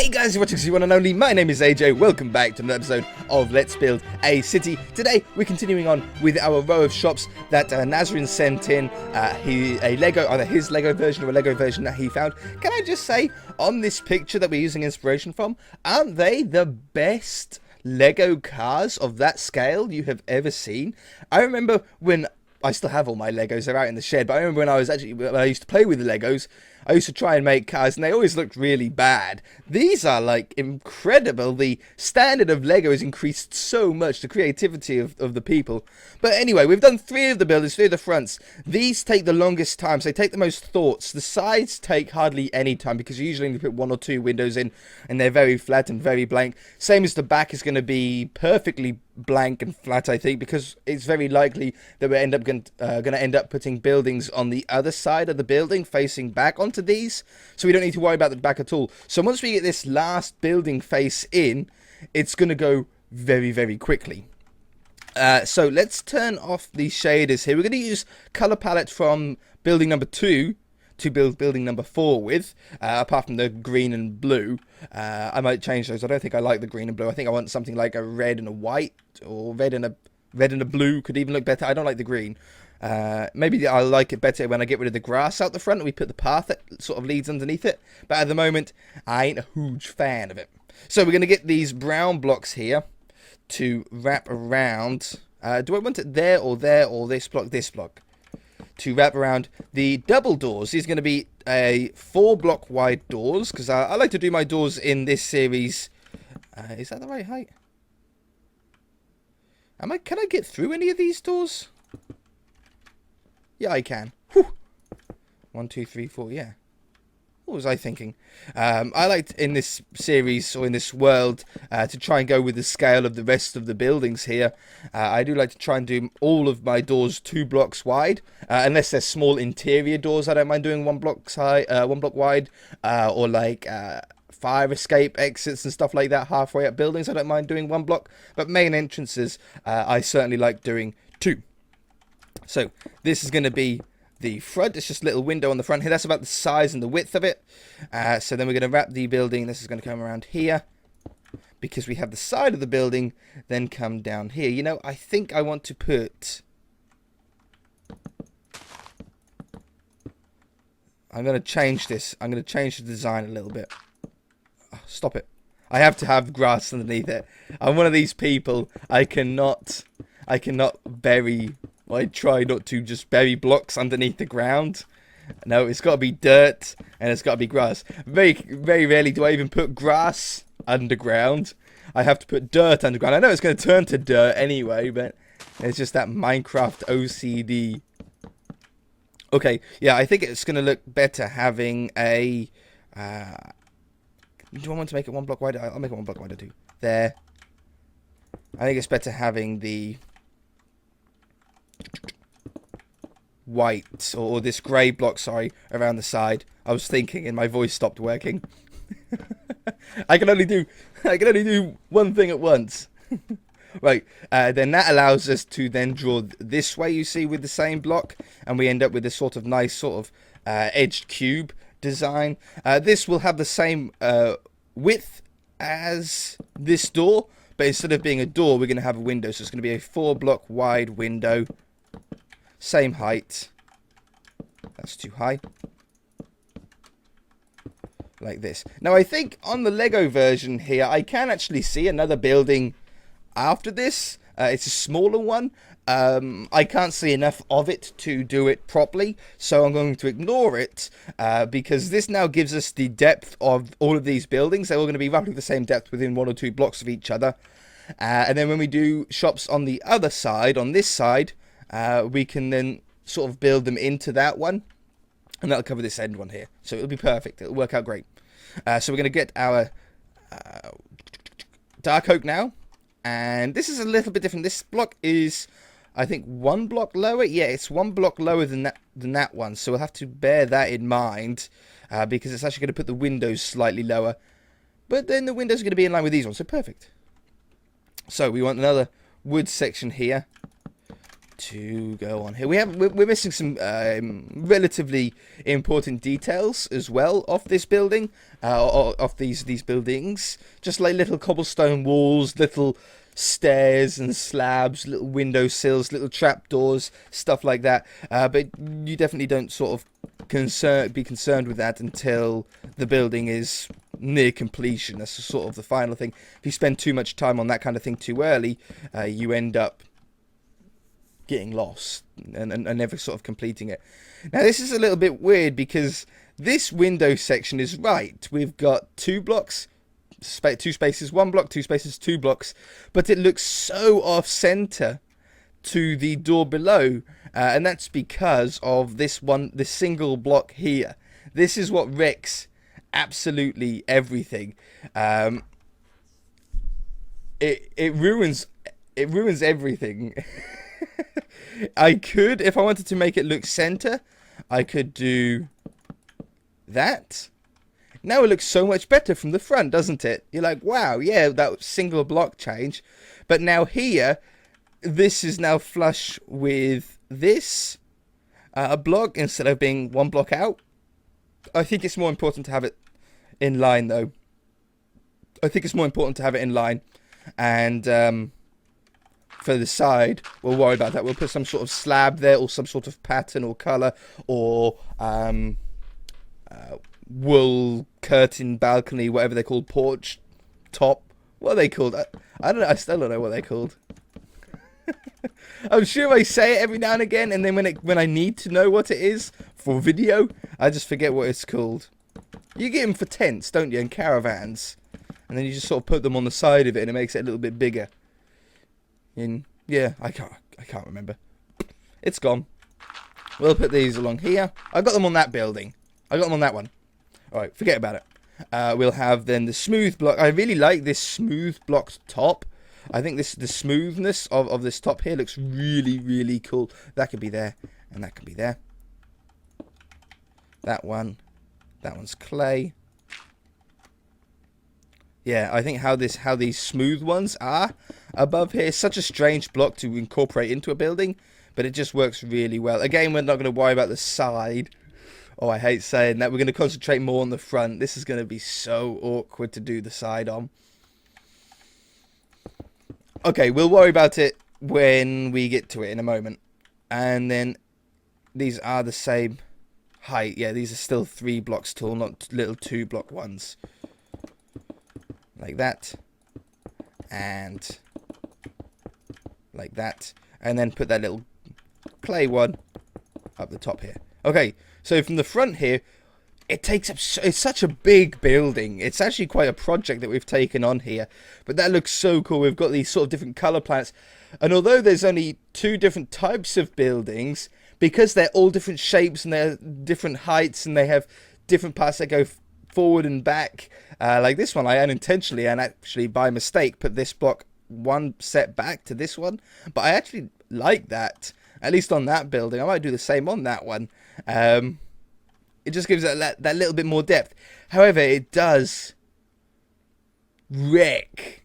Hey guys, you're watching the one and only. My name is AJ. Welcome back to another episode of Let's Build a City. Today we're continuing on with our row of shops that Nazrin sent in. Either his Lego version or a Lego version that he found. Can I just say, on this picture that we're using inspiration from, aren't they the best Lego cars of that scale you have ever seen? I remember when I still have all my Legos, they're out in the shed, but I remember when I used to play with the Legos, I used to try and make cars and they always looked really bad. These are like incredible. The standard of Lego has increased so much, the creativity of the people. But anyway, we've done 3 of the buildings, 3 of the fronts. These take the longest time, so they take the most thoughts. The sides take hardly any time because you usually only put 1 or 2 windows in and they're very flat and very blank. Same as the back is going to be perfectly blank and flat, I think, because it's very likely that we're going to end up putting buildings on the other side of the building facing back onto these, so we don't need to worry about the back at all. So once we get this last building face in, it's going to go very, very quickly. So let's turn off the shaders here. We're going to use color palette from building number 2 to build building number 4 with, apart from the green and blue. I might change those. I don't think I like the green and blue. I think I want something like a red and a white, or red and a blue could even look better. I don't like the green. Maybe I'll like it better when I get rid of the grass out the front and we put the path that sort of leads underneath it. But at the moment, I ain't a huge fan of it. So we're going to get these brown blocks here to wrap around. Do I want it there or this block? This block. To wrap around the double doors. These are going to be a 4-block wide doors, because I like to do my doors in this series. Is that the right height? Can I get through any of these doors? Yeah, I can. Whew. 1, 2, 3, 4. Yeah. What was I thinking? I liked in this series, or in this world, to try and go with the scale of the rest of the buildings here. I do like to try and do all of my doors 2 blocks wide, unless they're small interior doors. I don't mind doing 1 block wide, or like fire escape exits and stuff like that halfway up buildings. I don't mind doing 1 block, but main entrances I certainly like doing 2. So this is going to be the front. It's just a little window on the front here. That's about the size and the width of it. So then we're going to wrap the building. This is going to come around here, because we have the side of the building then come down here. You know, I think I want to put... I'm going to change this. I'm going to change the design a little bit. Oh, stop it. I have to have grass underneath it. I'm one of these people. I cannot bury... I try not to just bury blocks underneath the ground. No, it's got to be dirt and it's got to be grass. Very, very rarely do I even put grass underground. I have to put dirt underground. I know it's going to turn to dirt anyway, but it's just that Minecraft OCD. Okay, yeah, I think it's going to look better having a... do I want to make it 1 block wider? I'll make it 1 block wider too. There. I think it's better having the... white, or this grey block, sorry, around the side. I was thinking and my voice stopped working. I can only do 1 thing at once. Right, then that allows us to then draw this way, you see, with the same block, and we end up with this sort of nice sort of edged cube design. This will have the same width as this door, but instead of being a door, we're going to have a window. So it's going to be a 4-block wide window. Same height. That's too high. Like this. Now, I think on the Lego version here, I can actually see another building after this. It's a smaller one. I can't see enough of it to do it properly, so I'm going to ignore it, because this now gives us the depth of all of these buildings. They're all going to be roughly the same depth within 1 or 2 blocks of each other. And then when we do shops on the other side, on this side, we can then sort of build them into that one, and that'll cover this end one here. So it'll be perfect. It'll work out great. So we're going to get our dark oak now, and this is a little bit different. This block is, I think, 1 block lower. Yeah, it's 1 block lower than that one. So we'll have to bear that in mind, because it's actually going to put the windows slightly lower. But then the windows are going to be in line with these ones. So perfect. So we want another wood section here to go on here. We're missing some relatively important details as well of this building, of these buildings. Just like little cobblestone walls, little stairs and slabs, little window sills, little trapdoors, stuff like that. But you definitely don't sort of be concerned with that until the building is near completion. That's sort of the final thing. If you spend too much time on that kind of thing too early, you end up getting lost and never sort of completing it. Now this is a little bit weird because this window section is right. We've got 2 blocks, 2 spaces, 1 block, 2 spaces, 2 blocks, but it looks so off center to the door below, and that's because of this single block here. This is what wrecks absolutely everything. It ruins everything. I could, if I wanted to make it look center, I could do that. Now it looks so much better from the front, doesn't it? You're like, wow, yeah, that single block change. But now here, this is now flush with this block instead of being 1 block out. I think it's more important to have it in line, though. I think it's more important to have it in line. And for the side, we'll worry about that. We'll put some sort of slab there, or some sort of pattern or color, or wool curtain balcony, whatever they're called, porch top. What are they called? I don't know. I still don't know what they're called. I'm sure I say it every now and again, and then when I need to know what it is for video, I just forget what it's called. You get them for tents, don't you, and caravans, and then you just sort of put them on the side of it, and it makes it a little bit bigger. Yeah, I can't remember. It's gone. We'll put these along here. I got them on that building. I got them on that one. All right, forget about it. We'll have then the smooth block. I really like this smooth blocked top. I think the smoothness of this top here looks really, really cool. That could be there, and that could be there. That one's clay. Yeah, I think how these smooth ones are above here is such a strange block to incorporate into a building, but it just works really well. Again, we're not going to worry about the side. Oh, I hate saying that. We're going to concentrate more on the front. This is going to be so awkward to do the side on. Okay, we'll worry about it when we get to it in a moment. And then these are the same height. Yeah, these are still 3 blocks tall, not little 2 block ones. Like that. And like that. And then put that little clay one up the top here. Okay, so from the front here, it takes up it's such a big building. It's actually quite a project that we've taken on here. But that looks so cool. We've got these sort of different color planets. And although there's only 2 different types of buildings, because they're all different shapes and they're different heights and they have different parts that go forward and back, like this one, I unintentionally and actually by mistake put this block 1 set back to this one. But I actually like that, at least on that building. I might do the same on that one. It just gives that little bit more depth. However, it does wreck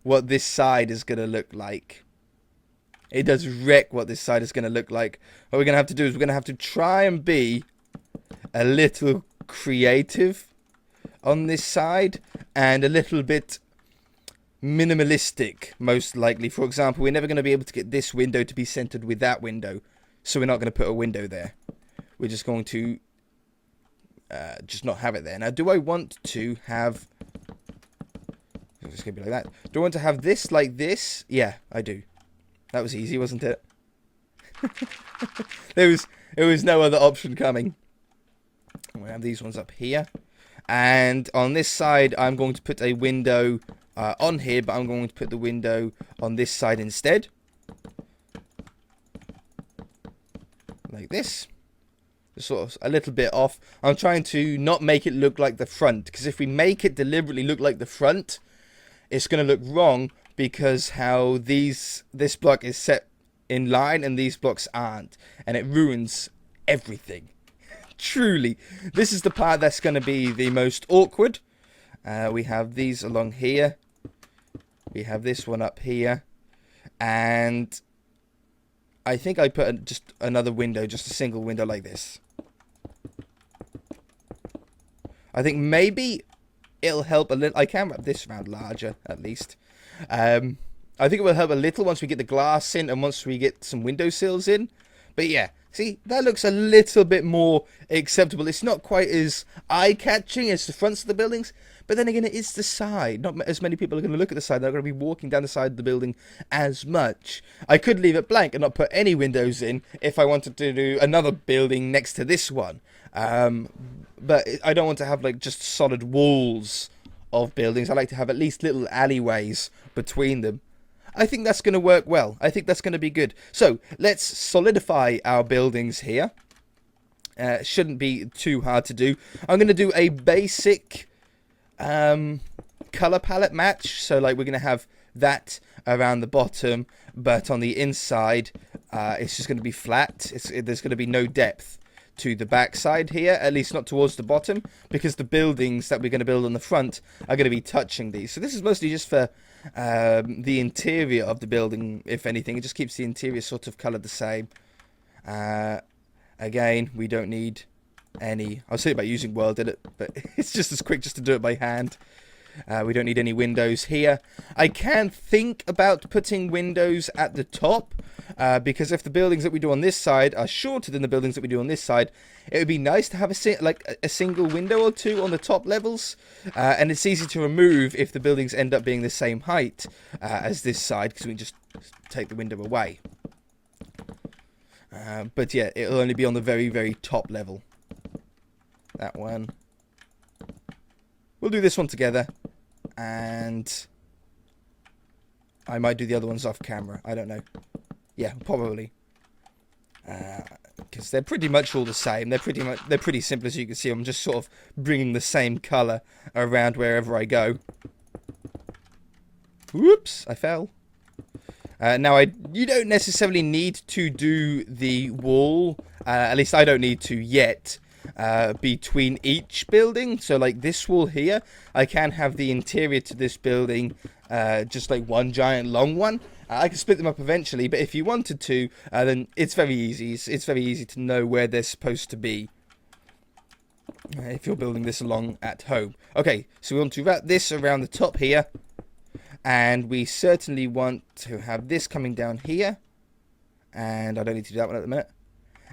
what this side is going to look like. It does wreck what this side is going to look like. What we're going to have to do is we're going to have to try and be a little creative on this side and a little bit minimalistic, most likely. For example, we're never going to be able to get this window to be centered with that window, so we're not going to put a window there. We're just going to just not have it there. Now, do I want to have... It's going to be like that. Do I want to have this like this? Yeah, I do. That was easy, wasn't it? There was no other option coming. We have these ones up here. And on this side, I'm going to put a window on here, but I'm going to put the window on this side instead. Like this. Sort of a little bit off. I'm trying to not make it look like the front, because if we make it deliberately look like the front, it's going to look wrong, because how this block is set in line and these blocks aren't, and it ruins everything. Truly, this is the part that's going to be the most awkward. We have these along here. We have this one up here, and I think I put just another window, just a single window like this. I think maybe it'll help a little. I can wrap this around larger, at least. I think it will help a little once we get the glass in and once we get some windowsills in. But yeah, see, that looks a little bit more acceptable. It's not quite as eye-catching as the fronts of the buildings, but then again, it is the side. Not as many people are going to look at the side. They're going to be walking down the side of the building as much. I could leave it blank and not put any windows in if I wanted to do another building next to this one. But I don't want to have like just solid walls of buildings. I like to have at least little alleyways between them. I think that's going to work well. I think that's going to be good. So let's solidify our buildings here. Shouldn't be too hard to do. I'm going to do a basic color palette match. So like we're going to have that around the bottom, but on the inside it's just going to be flat. There's going to be no depth to the back side here, at least not towards the bottom, because the buildings that we're going to build on the front are going to be touching these. So this is mostly just for the interior of the building. If anything, it just keeps the interior sort of colored the same. Again, we don't need any. I was thinking about using World Edit, but it's just as quick just to do it by hand. We don't need any windows here. I can think about putting windows at the top, because if the buildings that we do on this side are shorter than the buildings that we do on this side, it would be nice to have a single window or two on the top levels, and it's easy to remove if the buildings end up being the same height as this side, because we can just take the window away. But yeah, it'll only be on the very, very top level. That one. We'll do this one together, and I might do the other ones off camera. I don't know. Yeah, probably. Because they're pretty much all the same. They're pretty simple, as you can see. I'm just sort of bringing the same color around wherever I go. Whoops, I fell. Now, you don't necessarily need to do the wall. At least I don't need to yet. Between each building, so like this wall here, I can have the interior to this building just like one giant long one. I can split them up eventually, but if you wanted to, then it's very easy. It's very easy to know where they're supposed to be if you're building this along at home. Okay, so we want to wrap this around the top here, and we certainly want to have this coming down here, and I don't need to do that one at the minute.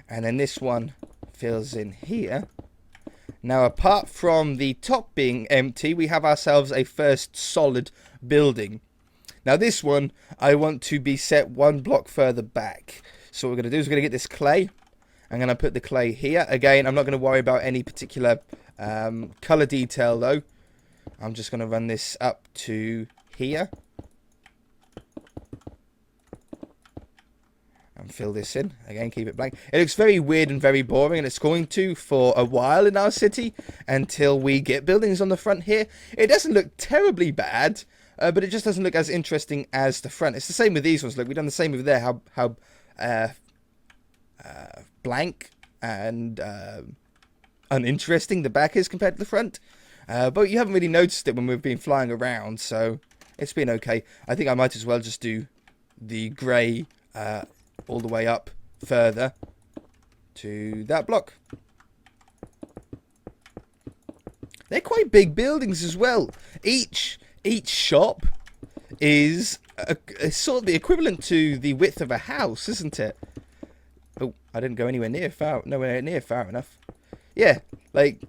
And then this one fills in here. Now, apart from the top being empty, we have ourselves a first solid building. Now, this one I want to be set one block further back. So what we're going to do is we're going to get this clay. I'm going to put the clay here. Again, I'm not going to worry about any particular color detail though. I'm just going to run this up to here. And fill this in. Again, keep it blank. It looks very weird and very boring, and it's going to for a while in our city until we get buildings on the front here. It doesn't look terribly bad, but it just doesn't look as interesting as the front. It's the same with these ones. Look, we've done the same over there. How blank and uninteresting the back is compared to the front. But you haven't really noticed it when we've been flying around, so it's been okay. I think I might as well just do the grey all the way up further to that block. They're quite big buildings as well. Each shop is sort of the equivalent to the width of a house, isn't it? Oh, I didn't go nowhere near far enough. Yeah, like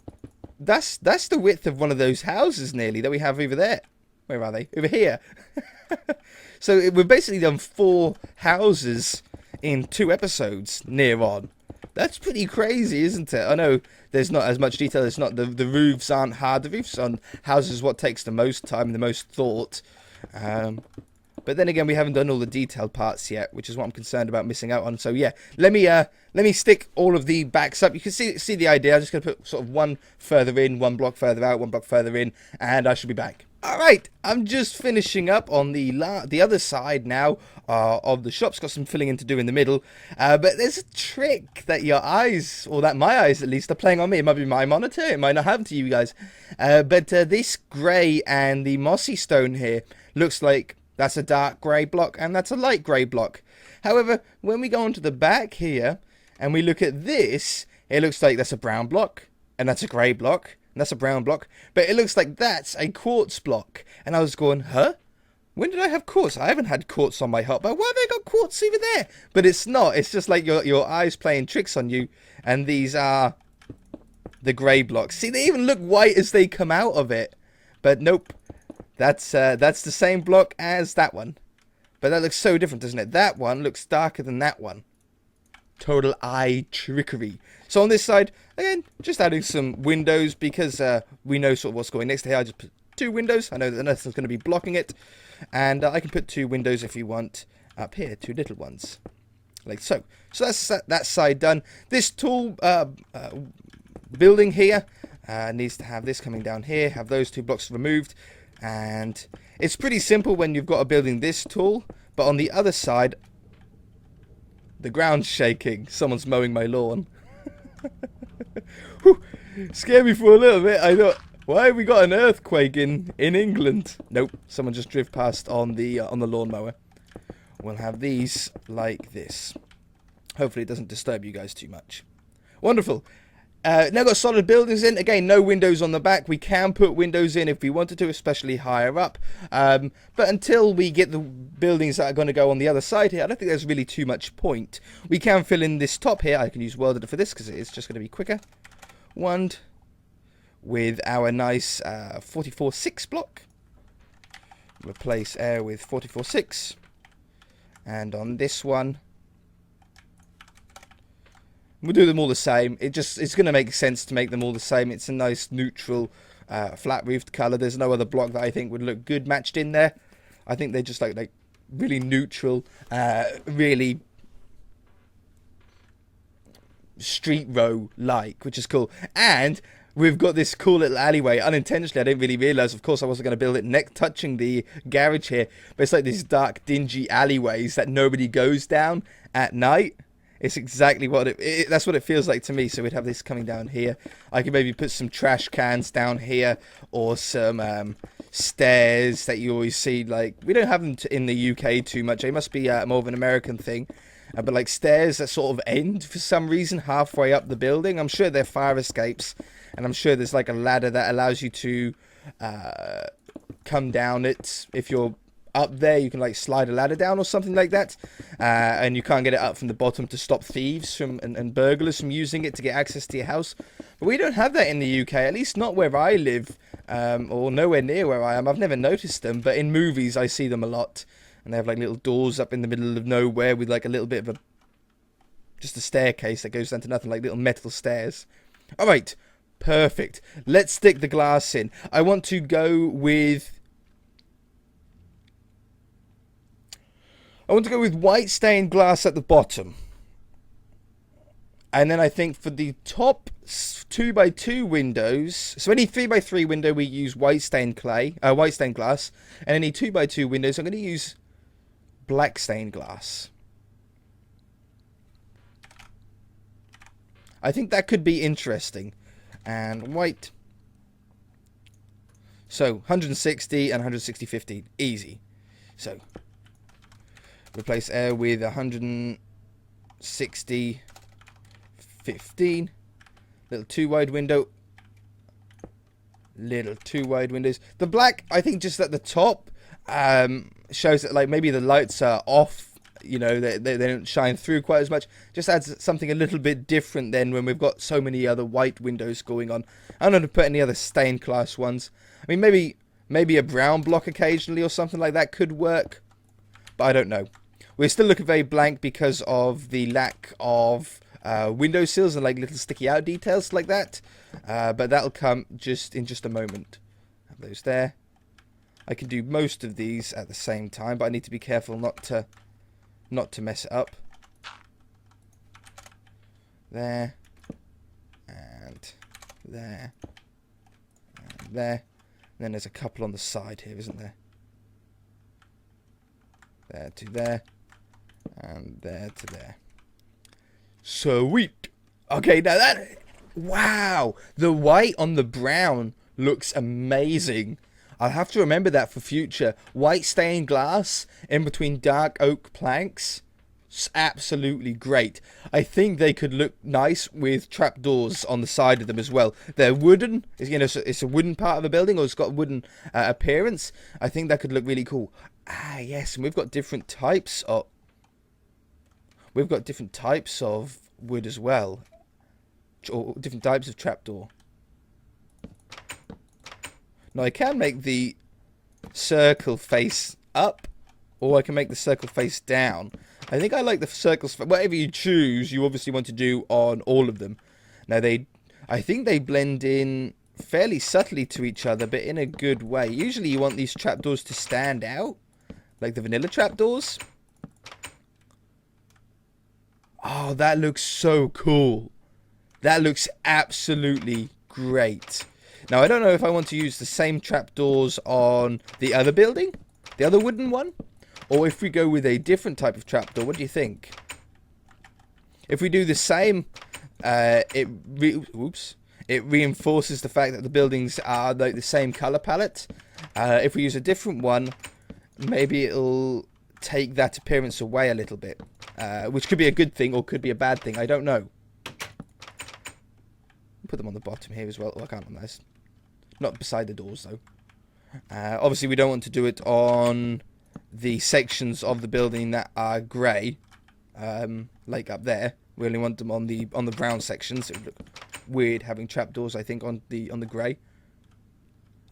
that's the width of one of those houses nearly that we have over there. Where are they? Over here. So we've basically done 4 houses in 2 episodes near on. That's pretty crazy, isn't it? I know there's not as much detail. It's not the roofs aren't hard. The roofs on houses is what takes the most time and the most thought. But then again, we haven't done all the detailed parts yet, which is what I'm concerned about missing out on. So yeah, let me stick all of the backs up. You can see the idea. I'm just going to put sort of one further in, one block further out, one block further in, and I should be back. All right, I'm just finishing up on the other side now of the shops. Got some filling in to do in the middle, but there's a trick that your eyes, or that my eyes at least, are playing on me. It might be my monitor, it might not happen to you guys, but this grey and the mossy stone here looks like that's a dark grey block and that's a light grey block. However, when we go onto the back here and we look at this, it looks like that's a brown block, and that's a grey block, and that's a brown block, but it looks like that's a quartz block. And I was going, huh? When did I have quartz? I haven't had quartz on my hut, but why have I got quartz over there? But it's not. It's just like your eyes playing tricks on you, and these are the grey blocks. See, they even look white as they come out of it. But nope. That's the same block as that one. But that looks so different, doesn't it? That one looks darker than that one. Total eye trickery. So on this side, again, just adding some windows because we know sort of what's going next here. I just put 2 windows. I know that nothing's going to be blocking it. And I can put 2 windows if you want up here, 2 little ones. Like so. So that's that side done. This tall building here needs to have this coming down here, have those 2 blocks removed. And it's pretty simple when you've got a building this tall. But on the other side, the ground's shaking. Someone's mowing my lawn. Whew, scared me for a little bit. I thought, why have we got an earthquake in England? Nope, someone just drove past on the lawnmower. We'll have these like this. Hopefully it doesn't disturb you guys too much. Wonderful. Now got solid buildings in. Again, no windows on the back. We can put windows in if we wanted to, especially higher up. But until we get the buildings that are going to go on the other side here, I don't think there's really too much point. We can fill in this top here. I can use Welder for this because it is just going to be quicker. One with our nice 44.6 block. Replace air with 44.6. And on this one, we'll do them all the same. It's going to make sense to make them all the same. It's a nice neutral flat roofed colour. There's no other block that I think would look good matched in there. I think they just like really neutral, really street row like, which is cool. And we've got this cool little alleyway. Unintentionally, I didn't really realise. Of course, I wasn't going to build it neck touching the garage here. But it's like these dark, dingy alleyways that nobody goes down at night. It's exactly what that's what it feels like to me. So we'd have this coming down here. I could maybe put some trash cans down here, or some stairs that you always see. Like, we don't have them in the UK too much. It must be more of an American thing. But like stairs that sort of end for some reason halfway up the building. I'm sure they're fire escapes, and I'm sure there's like a ladder that allows you to come down it. If you're up there, you can like slide a ladder down or something like that, and you can't get it up from the bottom to stop thieves from and burglars from using it to get access to your house. But we don't have that in the UK, at least not where I live, or nowhere near where I am. I've never noticed them, but in movies I see them a lot, and they have like little doors up in the middle of nowhere with like a little bit of just a staircase that goes down to nothing, like little metal stairs. All right, perfect. Let's stick the glass in. I want to go with white stained glass at the bottom. And then I think for the top 2x2 windows, so any 3x3 window we use white stained glass. And any 2x2 windows I'm going to use black stained glass. I think that could be interesting. And white. So 160 and 160/50, easy. So replace air with 160/15. Little 2 wide window. Little 2 wide windows. The black, I think, just at the top shows that like maybe the lights are off. You know, they don't shine through quite as much. Just adds something a little bit different than when we've got so many other white windows going on. I don't know to put any other stained glass ones. I mean, maybe a brown block occasionally or something like that could work. But I don't know. We're still looking very blank because of the lack of windowsills and like little sticky out details like that. But that'll come in just a moment. Have those there. I can do most of these at the same time, but I need to be careful not to mess it up. There. And there. And there. And then there's a couple on the side here, isn't there? There to there. And there to there. Sweet. Okay, now that... Wow! The white on the brown looks amazing. I'll have to remember that for future. White stained glass in between dark oak planks. absolutely great. I think they could look nice with trapdoors on the side of them as well. They're wooden, you know, so it's a wooden part of a building, or it's got a wooden appearance. I think that could look really cool. Ah, yes, and we've got different types of wood as well, or different types of trapdoor. Now I can make the circle face up, or I can make the circle face down. I think I like the circles. Whatever you choose, you obviously want to do on all of them. Now I think they blend in fairly subtly to each other, but in a good way. Usually you want these trapdoors to stand out, like the vanilla trapdoors. Oh, that looks so cool. That looks absolutely great. Now, I don't know if I want to use the same trapdoors on the other building, the other wooden one, or if we go with a different type of trapdoor. What do you think? If we do the same, it reinforces the fact that the buildings are like the same color palette. If we use a different one, maybe it'll take that appearance away a little bit, which could be a good thing or could be a bad thing. I don't know. Put them on the bottom here as well. Oh, I can't on this. Not beside the doors though. Obviously, we don't want to do it on the sections of the building that are grey, like up there. We only want them on the brown sections. It would look weird having trapdoors, I think, on the grey.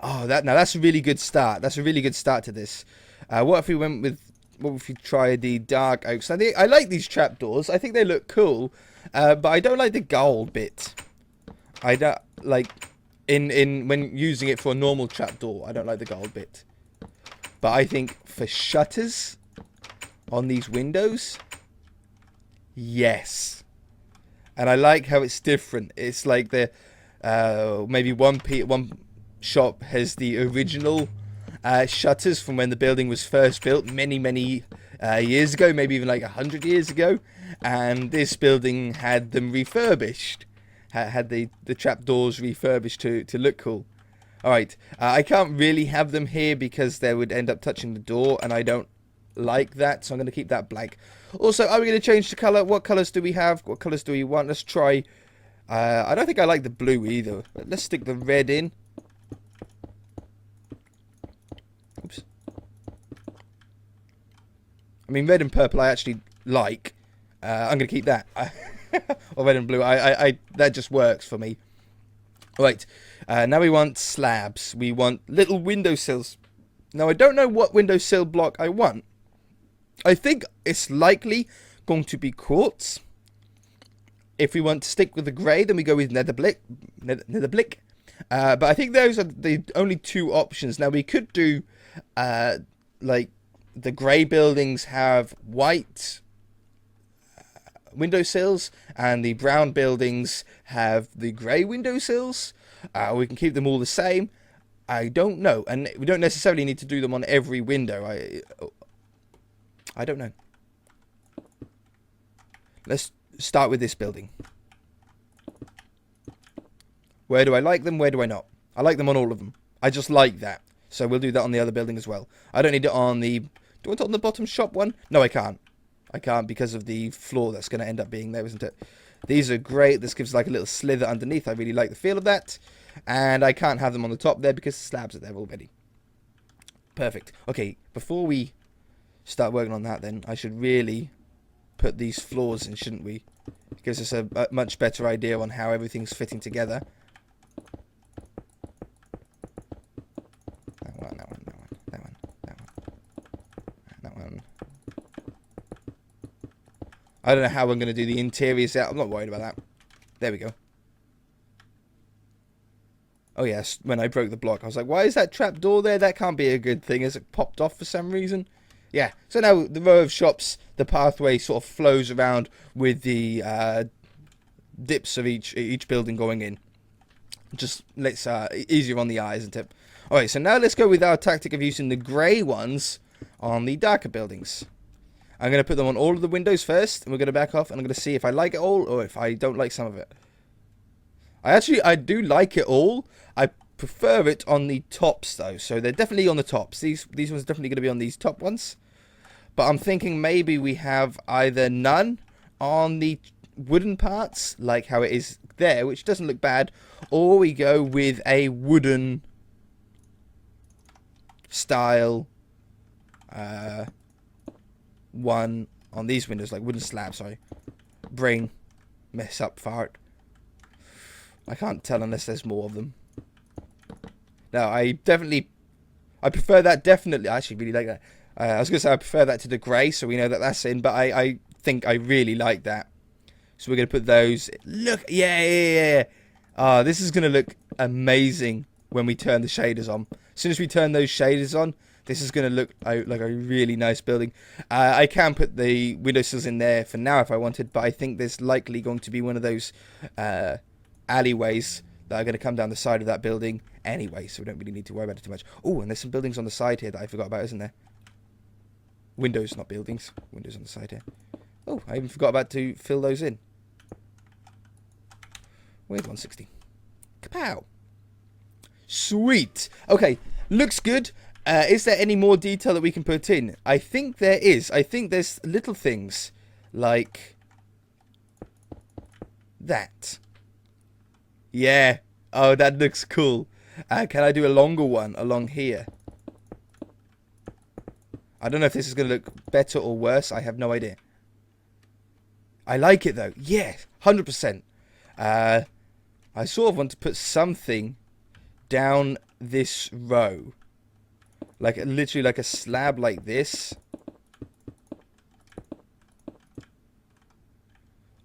Oh, that's a really good start. That's a really good start to this. What if we tried the dark oaks? I like these trapdoors. I think they look cool, but I don't like the gold bit. I don't like when using it for a normal trapdoor. I don't like the gold bit. But I think for shutters on these windows, yes. And I like how it's different. It's like the maybe one shop has the original shutters from when the building was first built many years ago, maybe even like 100 years ago, and this building had them refurbished, had the trapdoors refurbished to look cool. Alright, I can't really have them here because they would end up touching the door, and I don't like that, so I'm going to keep that blank. Also, are we going to change the colour? What colours do we have? What colours do we want? Let's try... I don't think I like the blue either. But let's stick the red in. Oops. I mean, red and purple I actually like. I'm going to keep that. Or red and blue. That just works for me. Right. Now we want slabs. We want little windowsills. Now, I don't know what windowsill block I want. I think it's likely going to be quartz. If we want to stick with the grey, then we go with nether blick. But I think those are the only two options. Now, we could do, like, the grey buildings have white windowsills, and the brown buildings have the grey windowsills. We can keep them all the same. I don't know. And we don't necessarily need to do them on every window. I don't know. Let's start with this building. Where do I like them? Where do I not? I like them on all of them. I just like that. So we'll do that on the other building as well. I don't need it on the... Do I want it on the bottom shop one? No, I can't. I can't because of the floor that's going to end up being there, isn't it? These are great. This gives like a little slither underneath. I really like the feel of that. And I can't have them on the top there because the slabs are there already. Perfect. Okay, before we start working on that then, I should really put these floors in, shouldn't we? It gives us a much better idea on how everything's fitting together. That one. I don't know how I'm going to do the interiors out. I'm not worried about that. There we go. Oh yes, when I broke the block, I was like, why is that trap door there? That can't be a good thing. Has it popped off for some reason? Yeah, so now the row of shops, the pathway sort of flows around with the dips of each building going in. Just let's easier on the eye, isn't it? Alright, so now let's go with our tactic of using the grey ones on the darker buildings. I'm going to put them on all of the windows first, and we're going to back off, and I'm going to see if I like it all, or if I don't like some of it. I do like it all. I prefer it on the tops, though, so they're definitely on the tops. These ones are definitely going to be on these top ones. But I'm thinking maybe we have either none on the wooden parts, like how it is there, which doesn't look bad, or we go with a wooden style one on these windows, like wooden slab, sorry. Mess up, fart. I can't tell unless there's more of them. No, I prefer that, definitely. I actually really like that. I was going to say I prefer that to the grey, so we know that that's in, but I think I really like that. So we're going to put those. Look, yeah. Ah, this is going to look amazing when we turn the shaders on. As soon as we turn those shaders on, this is going to look like a really nice building. I can put the windowsills in there for now if I wanted, but I think there's likely going to be one of those alleyways that are going to come down the side of that building anyway, so we don't really need to worry about it too much. Oh, and there's some buildings on the side here that I forgot about, isn't there? Windows, not buildings. Windows on the side here. Oh, I even forgot about to fill those in. Where's 160? Kapow! Sweet! Okay, looks good. Is there any more detail that we can put in? I think there is. I think there's little things like that. Yeah. Oh, that looks cool. Can I do a longer one along here? I don't know if this is going to look better or worse. I have no idea. I like it though. Yeah, 100%. I sort of want to put something down this row. Like literally like a slab like this.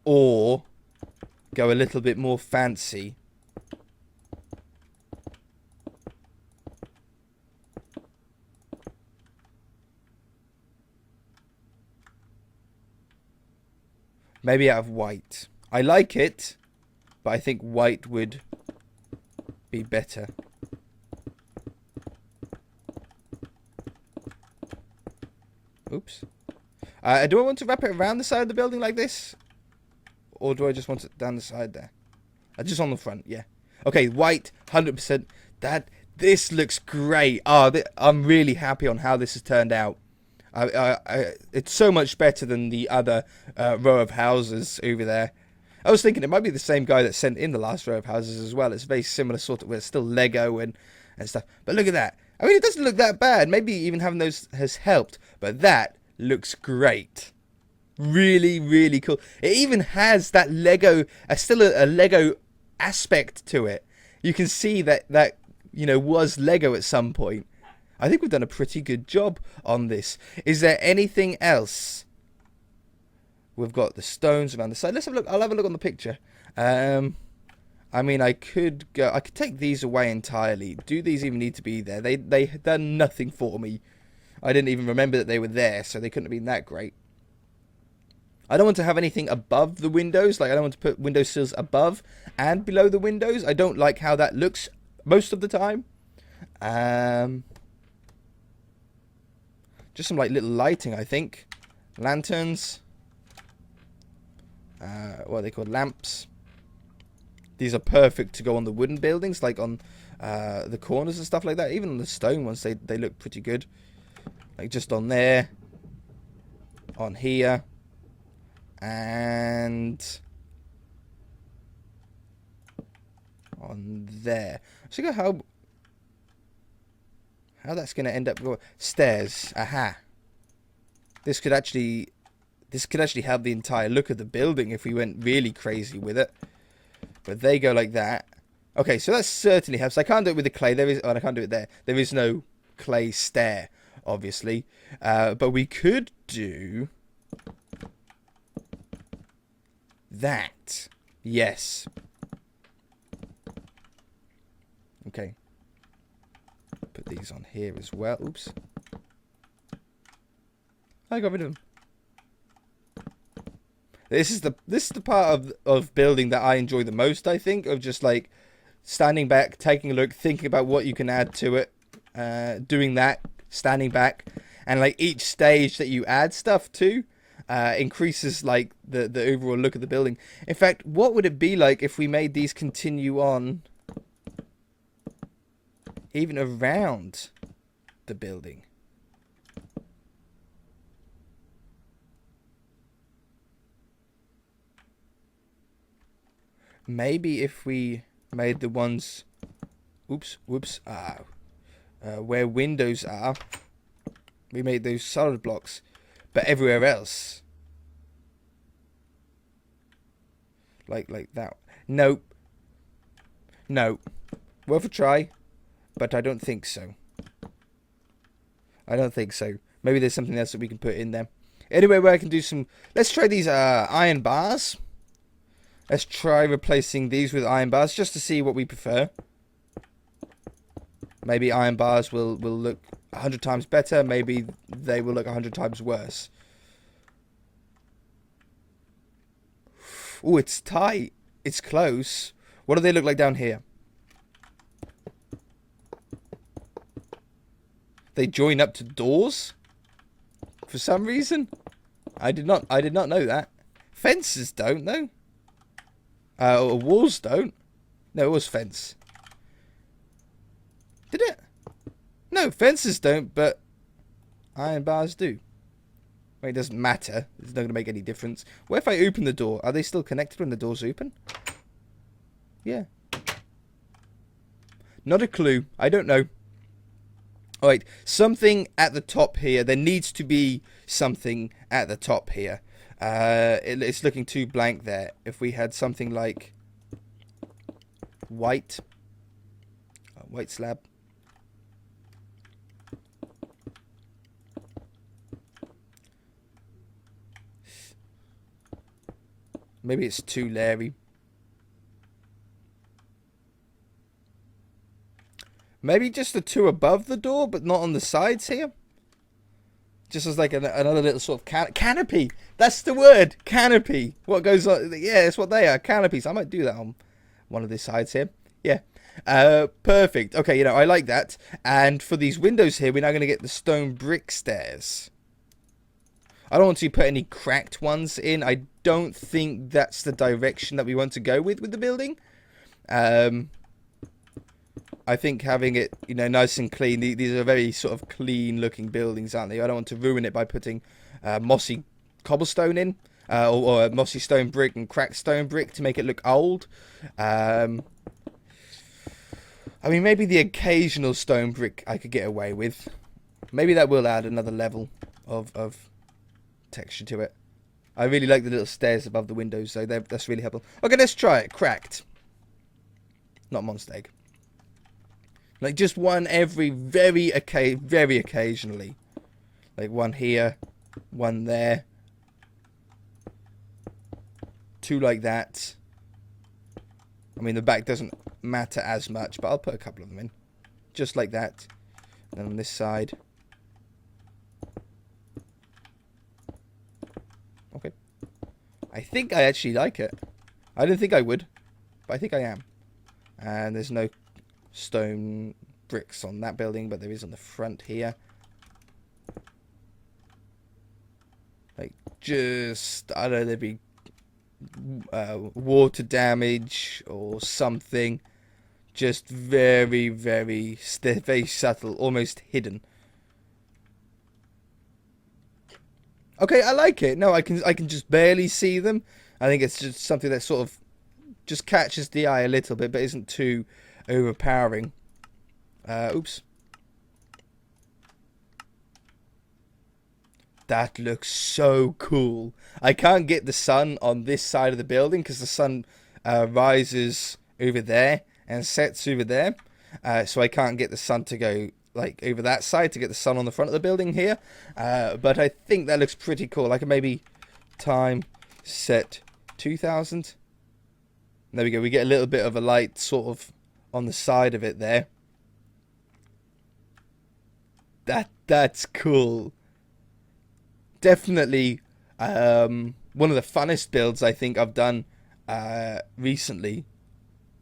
Or go a little bit more fancy. Maybe out of white. I like it, but I think white would be better. Oops. Do I want to wrap it around the side of the building like this? Or do I just want it down the side there? Just on the front, yeah. Okay, white, 100%. This looks great. I'm really happy on how this has turned out. It's so much better than the other row of houses over there. I was thinking it might be the same guy that sent in the last row of houses as well. It's very similar sort of, where it's still Lego and stuff. But look at that. I mean, it doesn't look that bad. Maybe even having those has helped. But that looks great. Really, really cool. It even has that Lego, still a Lego aspect to it. You can see that was Lego at some point. I think we've done a pretty good job on this. Is there anything else? We've got the stones around the side. Let's have a look. I'll have a look on the picture. I mean, I could take these away entirely. Do these even need to be there? They've done nothing for me. I didn't even remember that they were there, so they couldn't have been that great. I don't want to have anything above the windows. Like, I don't want to put windowsills above and below the windows. I don't like how that looks most of the time. Just some like little lighting, I think. Lanterns. What are they called? Lamps. These are perfect to go on the wooden buildings, like on the corners and stuff like that. Even on the stone ones, they look pretty good. Like just on there. On here. And on there. So look at how that's going to end up going. Stairs. Aha. This could actually have the entire look of the building if we went really crazy with it. But they go like that. Okay, so that certainly helps. I can't do it with the clay. I can't do it there. There is no clay stair, obviously. But we could do that. Yes. Okay. Put these on here as well. Oops. I got rid of them. This is the part of building that I enjoy the most, I think, of just like standing back, taking a look, thinking about what you can add to it, doing that, standing back, and like each stage that you add stuff to increases like the overall look of the building. In fact, what would it be like if we made these continue on even around the building? Maybe if we made the ones... Oops, whoops. Where windows are, we made those solid blocks. But everywhere else... Like that. Nope. No. Worth a try, but I don't think so. I don't think so. Maybe there's something else that we can put in there. Anyway, where I can do some... Let's try these iron bars. Let's try replacing these with iron bars just to see what we prefer. Maybe iron bars will look 100 times better. Maybe they will look 100 times worse. Oh, it's tight. It's close. What do they look like down here? They join up to doors? For some reason? I did not know that. Fences don't, though. Walls don't. No, it was fence. Did it? No, fences don't, but iron bars do. Well, it doesn't matter. It's not going to make any difference. What if I open the door? Are they still connected when the door's open? Yeah. Not a clue. I don't know. Alright, something at the top here. There needs to be something at the top here. It's looking too blank there. If we had something like white slab. Maybe it's too leery. Maybe just the two above the door, but not on the sides here. Just as like another little sort of canopy. That's the word, canopy. What goes on? Yeah, that's what they are, canopies. I might do that on one of the sides here. Yeah, perfect. Okay, I like that. And for these windows here, we're now going to get the stone brick stairs. I don't want to put any cracked ones in. I don't think that's the direction that we want to go with the building. I think having it, nice and clean. These are very sort of clean looking buildings, aren't they? I don't want to ruin it by putting mossy cobblestone in. Or mossy stone brick and cracked stone brick to make it look old. I mean, maybe the occasional stone brick I could get away with. Maybe that will add another level of texture to it. I really like the little stairs above the windows, so that's really helpful. Okay, let's try it. Cracked. Not monster egg. Like just one every very occasionally. Like one here, one there. Two like that. I mean, the back doesn't matter as much, but I'll put a couple of them in. Just like that. And then on this side. Okay. I think I actually like it. I didn't think I would, but I think I am. And there's no stone bricks on that building, but there is on the front here. Like, just, I don't know, there'd be water damage or something. Just very, very subtle, almost hidden. Okay, I like it. No, I can just barely see them. I think it's just something that sort of just catches the eye a little bit, but isn't too overpowering. Oops. That looks so cool. I can't get the sun on this side of the building because the sun rises over there and sets over there. So I can't get the sun to go like over that side to get the sun on the front of the building here. But I think that looks pretty cool. I can maybe time set 2000. There we go. We get a little bit of a light sort of on the side of it there. That's cool. Definitely one of the funnest builds I think I've done recently.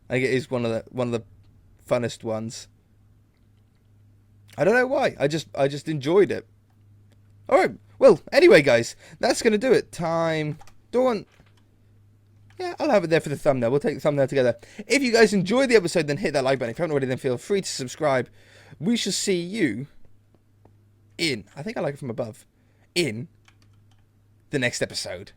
I think it is one of the funnest ones. I don't know why. I just enjoyed it. All right. Well, anyway, guys, that's gonna do it. Time. Yeah, I'll have it there for the thumbnail. We'll take the thumbnail together. If you guys enjoyed the episode, then hit that like button. If you haven't already, then feel free to subscribe. We shall see you in, I think I like it from above, in the next episode.